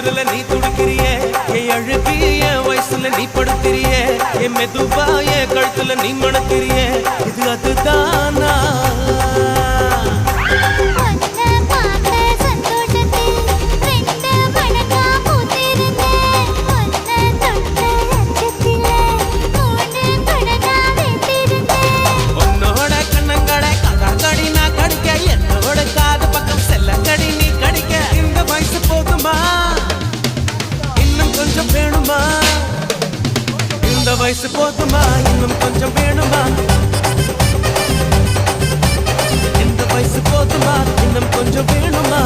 தொடுதல நீ துடிக்கிறியே என் அழுகி என் வயசுல நீ படுத்திரியே என் மெதுவா என் கழுத்துல நீ மணக்கிறியே இது அதுதானா இந்த வயசு போதுமா இன்னும் கொஞ்சம் வேணுமா இந்த வயசு போதுமா இன்னும் கொஞ்சம் வேணுமா